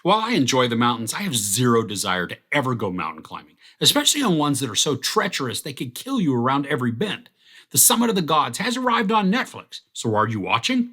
While I enjoy the mountains, I have zero desire to ever go mountain climbing, especially on ones that are so treacherous they could kill you around every bend. The Summit of the Gods has arrived on Netflix, so are you watching?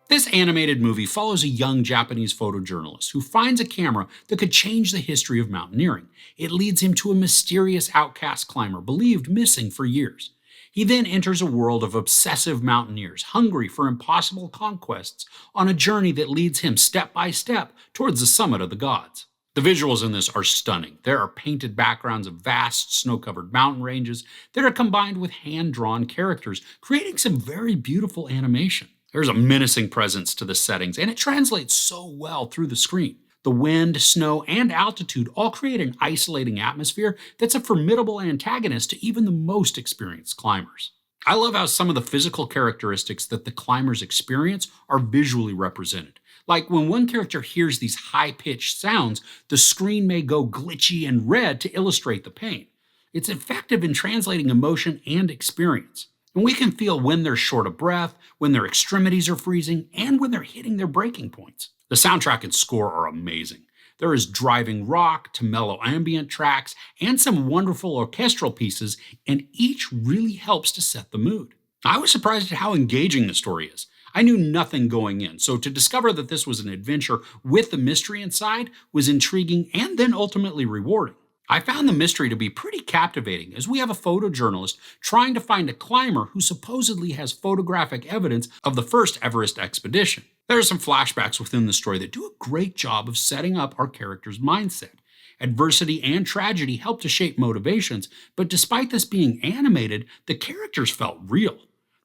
This animated movie follows a young Japanese photojournalist who finds a camera that could change the history of mountaineering. It leads him to a mysterious outcast climber believed missing for years. He then enters a world of obsessive mountaineers, hungry for impossible conquests, on a journey that leads him step by step towards the summit of the gods. The visuals in this are stunning. There are painted backgrounds of vast, snow-covered mountain ranges that are combined with hand-drawn characters, creating some very beautiful animation. There's a menacing presence to the settings, and it translates so well through the screen. The wind, snow, and altitude all create an isolating atmosphere that's a formidable antagonist to even the most experienced climbers. I love how some of the physical characteristics that the climbers experience are visually represented. Like when one character hears these high-pitched sounds, the screen may go glitchy and red to illustrate the pain. It's effective in translating emotion and experience. And we can feel when they're short of breath, when their extremities are freezing, and when they're hitting their breaking points. The soundtrack and score are amazing. There is driving rock to mellow ambient tracks and some wonderful orchestral pieces, and each really helps to set the mood. I was surprised at how engaging the story is. I knew nothing going in, so to discover that this was an adventure with the mystery inside was intriguing and then ultimately rewarding. I found the mystery to be pretty captivating, as we have a photojournalist trying to find a climber who supposedly has photographic evidence of the first Everest expedition. There are some flashbacks within the story that do a great job of setting up our character's mindset. Adversity and tragedy help to shape motivations, but despite this being animated, the characters felt real.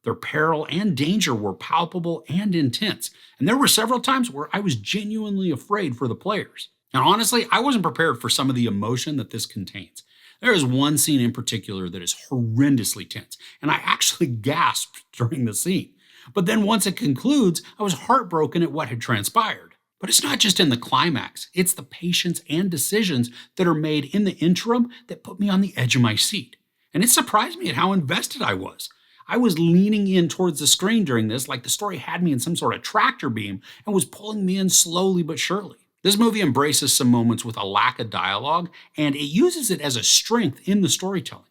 Their peril and danger were palpable and intense, and there were several times where I was genuinely afraid for the players. And honestly, I wasn't prepared for some of the emotion that this contains. There is one scene in particular that is horrendously tense, and I actually gasped during the scene. But then once it concludes, I was heartbroken at what had transpired. But it's not just in the climax, it's the patience and decisions that are made in the interim that put me on the edge of my seat. And it surprised me at how invested I was. I was leaning in towards the screen during this like the story had me in some sort of tractor beam and was pulling me in slowly but surely. This movie embraces some moments with a lack of dialogue, and it uses it as a strength in the storytelling.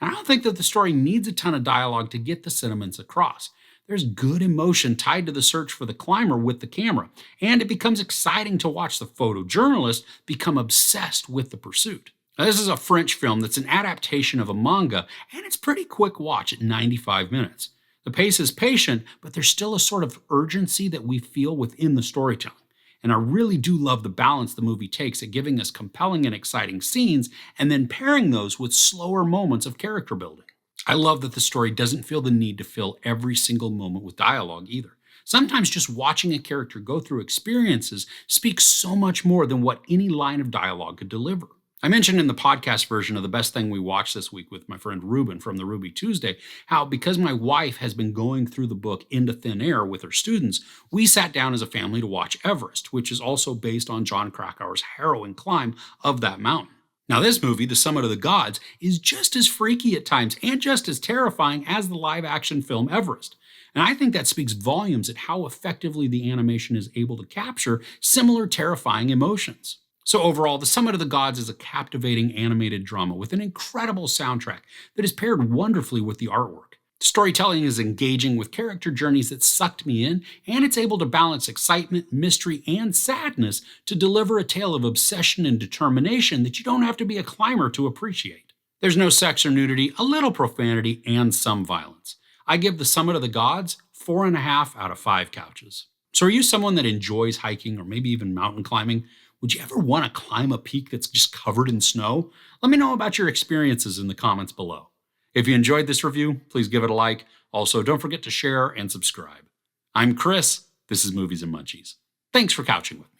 And I don't think that the story needs a ton of dialogue to get the sentiments across. There's good emotion tied to the search for the climber with the camera, and it becomes exciting to watch the photojournalist become obsessed with the pursuit. Now, this is a French film that's an adaptation of a manga, and it's pretty quick watch at 95 minutes. The pace is patient, but there's still a sort of urgency that we feel within the storytelling. And I really do love the balance the movie takes at giving us compelling and exciting scenes and then pairing those with slower moments of character building. I love that the story doesn't feel the need to fill every single moment with dialogue either. Sometimes just watching a character go through experiences speaks so much more than what any line of dialogue could deliver. I mentioned in the podcast version of The Best Thing We Watched this week with my friend Ruben from the Ruby Tuesday, how because my wife has been going through the book Into Thin Air with her students, we sat down as a family to watch Everest, which is also based on John Krakauer's harrowing climb of that mountain. Now this movie, The Summit of the Gods, is just as freaky at times and just as terrifying as the live-action film Everest. And I think that speaks volumes at how effectively the animation is able to capture similar terrifying emotions. So overall, The Summit of the Gods is a captivating animated drama with an incredible soundtrack that is paired wonderfully with the artwork. The storytelling is engaging with character journeys that sucked me in, and it's able to balance excitement, mystery, and sadness to deliver a tale of obsession and determination that you don't have to be a climber to appreciate. There's no sex or nudity, a little profanity, and some violence. I give The Summit of the Gods 4.5 out of 5 couches. So are you someone that enjoys hiking or maybe even mountain climbing? Would you ever want to climb a peak that's just covered in snow? Let me know about your experiences in the comments below. If you enjoyed this review, please give it a like. Also, don't forget to share and subscribe. I'm Chris. This is Movies and Munchies. Thanks for couching with me.